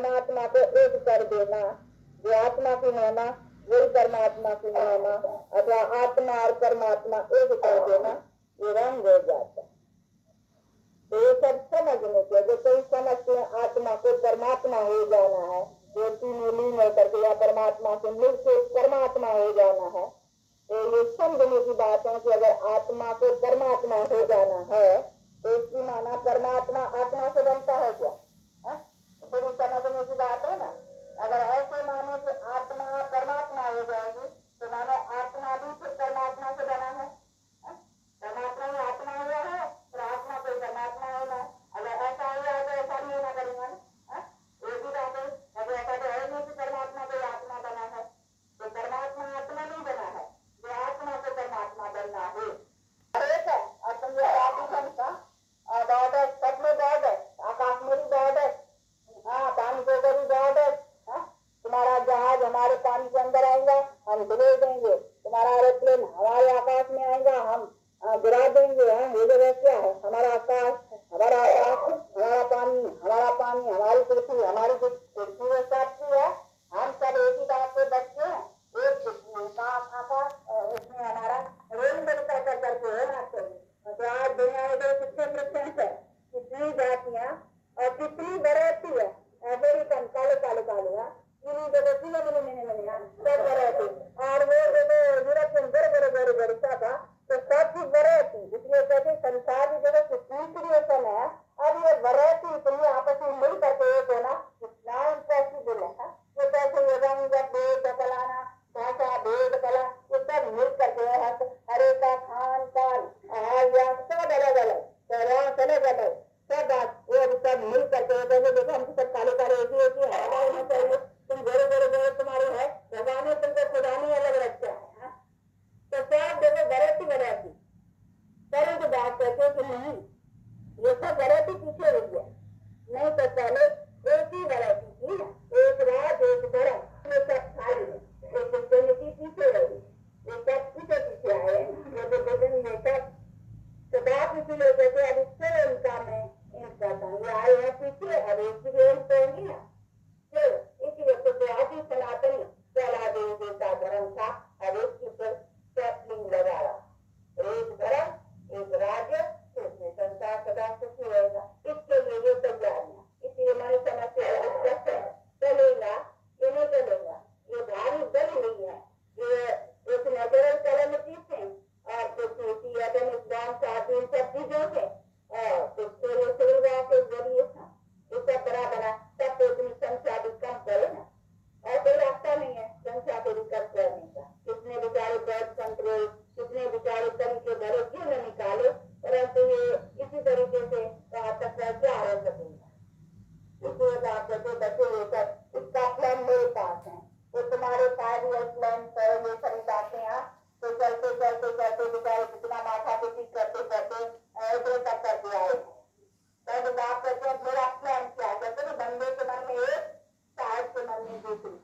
परमात्मा को एक कर देना, जो आत्मा की महिमा वही परमात्मा की महिमा, अथवा आत्मा और परमात्मा एक कर देना, ये रंग हो जाता है। तो ये सब समझने के, जो कोई समझते हैं आत्मा को परमात्मा हो जाना है, जो तीनों लीन होकर के या परमात्मा से मिलकर परमात्मा हो जाना है, तो ये समझने की बात है कि अगर आत्मा को परमात्मा हो जाना है तो इसकी माना परमात्मा आत्मा से बनता है क्या? थोड़ी समझने की बात है ना। अगर ऐसे माने कि आत्मा परमात्मा हो जाएगी तो मानो आत्मा भी फिर परमात्मा से बना है। परमात्मा ही आत्मा हुआ है और आत्मा कोई परमात्मा होना है। अगर ऐसा हुआ है तो ऐसा नहीं होना करेंगे ना। एक ही बात है, अगर ऐसा तो है नहीं कि परमात्मा कोई आत्मा बना है, तो परमात्मा आत्मा नहीं बना है, जो आत्मा को परमात्मा बनना है। और समझो गॉड है, सब में गॉड है, आकाश में भी गॉड है, पानी के ऊपर भी गॉड है। तुम्हारा जहाज हमारे पानी के अंदर आएगा, हम डुबो देंगे, तुम्हारा एरोप्लेन हमारे आकाश में आएगा, हम गिरा देंगे। ये जगह क्या है? हमारा आकाश, हमारा पानी, हमारी पृथ्वी, हमारी पृथ्वी में सब है। हम सब एक ही बात पे बच्चे हैं, एक आकाश, उसमें हमारा रेल बदल करके होना चाहिए। तो आज दुनिया में जो कितने परसेंट है, कितनी जातियां और कितनी वैरायटी है, अमेरिकन काले काले काले सब वैरायटी, और वो यूरोपियन बड़े बड़े बड़े बड़े सब है, तो सब की वैरायटी, इसलिए कहते संसार की जगह कितनी क्रिएशन है। अब ये वैरायटी इतनी आपस में मिल करके एक होना कितना इम्पॉसिबल है। ये कैसे ये रंग भेद फलाना भाषा भेद कला ये सब मिल करके है, हरे का खान पान सब अलग अलग अलग अलग सब बात वो सब मिल करके देखो हम सब काले काले एक ही होना चाहिए। तुम गोरे गोरे गोरे तुम्हारे है, भगवान ने तुमको खुदा नहीं अलग रखा है। तो सब देखो वैरायटी वैरायटी, पहले तो बात कहते कि नहीं ये सब वैरायटी पीछे हो गया, नहीं तो पहले एक ही वैरायटी थी, एक रात एक धर्म, ये सब खाली है, एक क्रिश्चियनिटी पीछे रही, ये सब पीछे पीछे आए, ये तो विभिन्न ये सब तो बात इसीलिए कहते अब इससे इनका में इनका ये आए हैं पीछे, अब इसीलिए होंगी ना फिर इसलिए तो आदि सनातन चला देवी देवता धर्म था, अब इसके ऊपर स्टेपलिंग लगा रहा, एक धर्म एक राज्य, इसमें संसार सदा सुखी रहेगा। इसके लिए ये तैयारियां, इसलिए मैंने समझते चलेगा ये नहीं चलेगा, ये भारी दल नहीं है, ये एक नेचुरल कैलेमिटी से और कुछ एटॉमिक बॉम्ब आदि इन सब चीजों से और कुछ सुविधा के जरिए था, इसका बड़ा बड़ा सब तो इतनी संख्या भी कम करे ना, और कोई रास्ता नहीं है संख्या को भी कम करने का। कितने बेचारे बर्थ कंट्रोल, कितने बेचारे तरीके भले क्यों न निकाले, परंतु ये इसी तरीके से वहां तक क्या हो सकेगा। इसलिए बात करते बच्चे ये सब इसका प्लान मेरे पास है, तो तुम्हारे पास ये प्लान पर ये सारी बातें तो चलते चलते चलते बेचारे कितना माथा पीटी करते करते इधर तक कर दिया है। तो बात करते हैं मेरा प्लान क्या कहते हैं, बंदे के मन में एक, साहब के मन में दूसरी,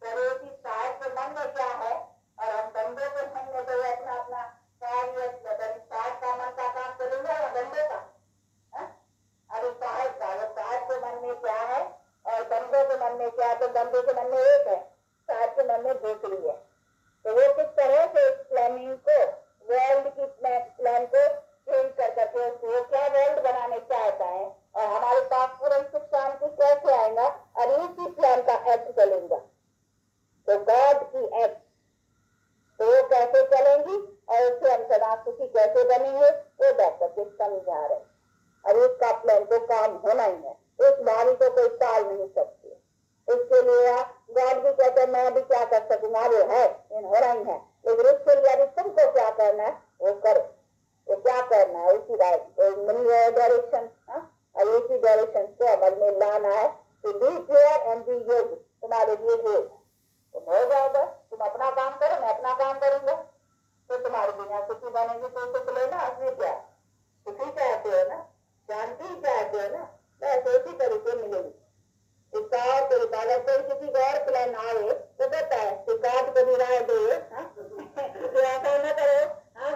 तो साहब के मन में क्या है और हम बंदे के मन में तो अपना अपना साहब का मन का काम करेंगे या बंदे का। अरे साहब के मन में क्या है और बंदे के मन में क्या है, तो बंदे के मन में एक है, साहब के मन में दूसरी है। तो वो किस तरह से इस प्लानिंग को, वर्ल्ड की प्लान को चेंज कर करके वो क्या वर्ल्ड बनाने चाहता है और हमारे पास पूरा सुख शांति कैसे आएगा और इसी प्लान का एक्ट चलेगा। तो गॉड की एक्ट तो वो कैसे चलेंगी और उससे हम सदा सुखी कैसे बनेंगे वो डॉक्टर के समझा रहे। और इसका प्लान तो काम होना ही है, इस बारी को कोई टाल नहीं सकती। इसके लिए गॉड भी कहते हैं मैं भी क्या कर सकूंगा, वो है हो रही है, लेकिन इसके लिए अभी तुमको क्या करना है वो करो। वो क्या करना है उसी डायरेक्शन और उसी डायरेक्शन को अमल में लाना है। तो बी क्लियर एंड बी योग तुम्हारे लिए हो, तुम हो जाओगे, तुम अपना काम करो मैं अपना काम करूंगा, तो तुम्हारी दुनिया सुखी बनेगी। तो सुख लेना असली क्या सुखी चाहते हो ना, शांति चाहते हो ना, बस उसी तरीके मिलेगी। इसका और तरीका अगर कोई किसी का और प्लान आए तो बताए कि गॉड को भी राय दे, तो ऐसा न करो।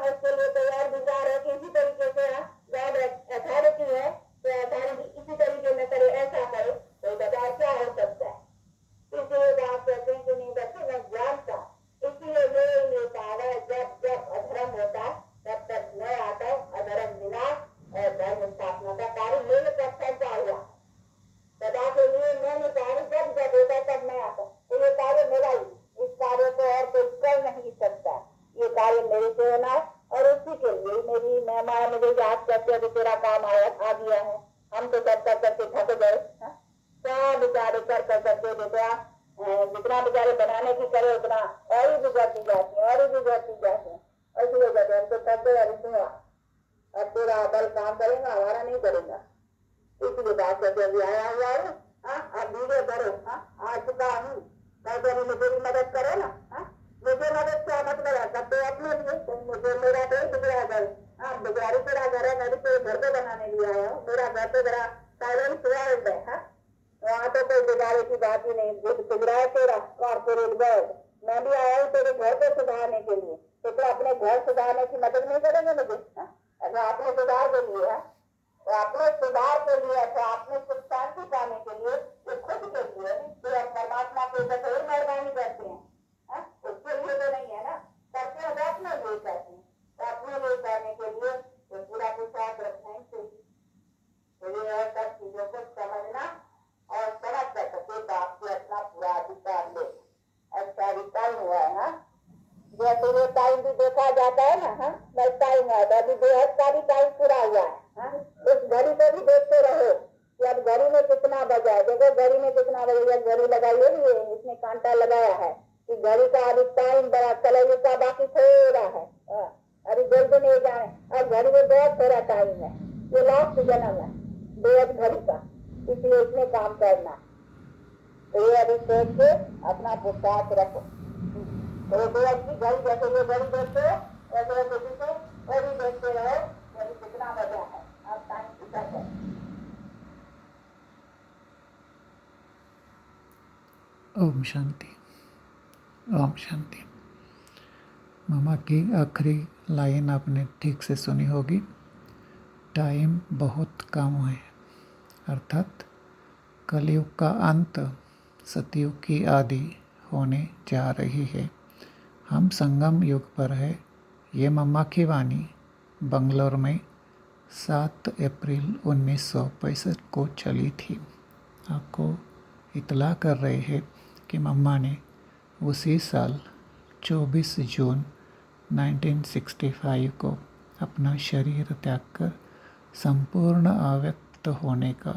उसके लिए तैयार विचार है कि इसी तरीके से गॉड अथॉरिटी है तो अथॉरिटी इसी तरीके में करे, ऐसा करो। तो बताए क्या कर करके थक गए। क्या बेचारे कर कर करके बेटा जितना बेचारे बनाने की करे उतना और ही बिगड़ती जाती है और ही बिगड़ती जाती है। और इसलिए कहते हैं हम तो थक गए, अभी सुना अब तेरा बल काम करेगा हमारा नहीं करेगा। इसलिए बात कहते हैं आया हुआ है आप धीरे करो। आ चुका हूँ मैं तो मेरी मदद करो ना। मुझे मदद क्या मतलब है सब तो अपने लिए मुझे मेरा तो बिगड़ा घर बिगाड़ी तेरा घर है, मैं भी तेरे घर पे बनाने लिए आया हूँ। मेरा घर तो बड़ा साइलेंट वर्ल्ड है। वहाँ तो कोई बिगाड़े की बात ही नहीं, खुद बिगड़ा है तेरा कॉर्पोरेट वर्ल्ड। मैं भी आया हूँ तेरे घर को सुधारने के लिए, तो तू अपने घर सुधारने की मदद नहीं करेंगे मुझे? अच्छा अपने सुधार के लिए है तो अपने सुधार के लिए अच्छा अपने सुख शांति पाने के लिए तो खुद के लिए तो परमात्मा के ऊपर तो मेहरबानी करते हैं उसके लिए तो नहीं है ना, करते हैं तो अपने लिए करते हैं। तो अपने लिए करने के लिए तो पूरा पुरुषार्थ रखना ही चाहिए। तो ये है सब चीजों को समझना और समझ कर सके तो आपसे अपना पूरा अधिकार ले। अच्छा अभी टाइम हुआ है ना, जैसे ये टाइम भी देखा जाता है ना बस टाइम है अभी बेहद का भी टाइम पूरा हुआ है। उस घड़ी को भी देखते रहो कि अब घड़ी में कितना बजा है। देखो घड़ी में कितना बजा, घड़ी लगाइए भी इसमें कांटा लगाया है कि घड़ी का अभी टाइम बड़ा कलयुग का बाकी थोड़ा है। अभी जल्द नहीं जाए अब घड़ी में बहुत थोड़ा टाइम है, ये लास्ट जन्म है बेहद घड़ी का, इसलिए इसमें काम करना। तो ये अभी सोच के अपना पुरुषार्थ रखो। तो बेहद की घड़ी जैसे ये घड़ी देखते हो वैसे वैसे पीछे वो भी देखते रहो अभी कितना बजा है अब टाइम कितना है। ओम शांति। ओम शांति। मामा की आखिरी लाइन आपने ठीक से सुनी होगी, टाइम बहुत कम है, अर्थात कलयुग का अंत सतयुग की आदि होने जा रही है। हम संगम युग पर है। ये मम्मा की वाणी बंगलोर में 7 अप्रैल 1965 को चली थी। आपको इतला कर रहे हैं कि मम्मा ने उसी साल 24 जून 1965 को अपना शरीर त्याग कर संपूर्ण अव्यक्त होने का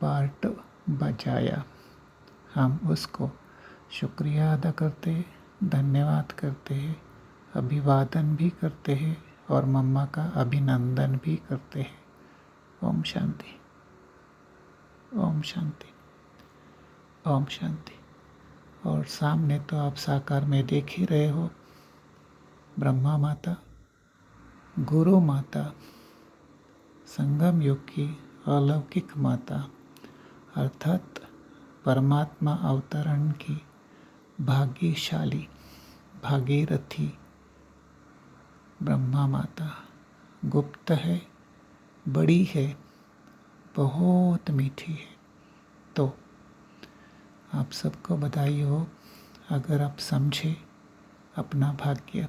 पार्ट बजाया। हम उसको शुक्रिया अदा करते हैं, धन्यवाद करते हैं, अभिवादन भी करते हैं और मम्मा का अभिनंदन भी करते हैं। ओम शांति। ओम शांति। ओम शांति। और सामने तो आप साकार में देख ही रहे हो, ब्रह्मा माता, गुरु माता, संगम युग की अलौकिक माता अर्थात परमात्मा अवतरण की भाग्यशाली भागीरथी ब्रह्मा माता गुप्त है, बड़ी है, बहुत मीठी है। तो आप सबको बधाई हो अगर आप समझे अपना भाग्य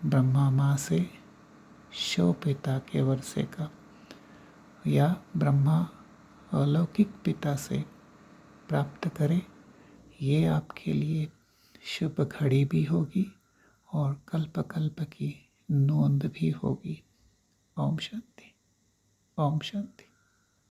ब्रह्मा माँ से शव पिता के वर्षे का या ब्रह्मा अलौकिक पिता से प्राप्त करें, ये आपके लिए शुभ घड़ी भी होगी और कल्प कल्प की नोंद भी होगी। ओम शांति। ओम शांति।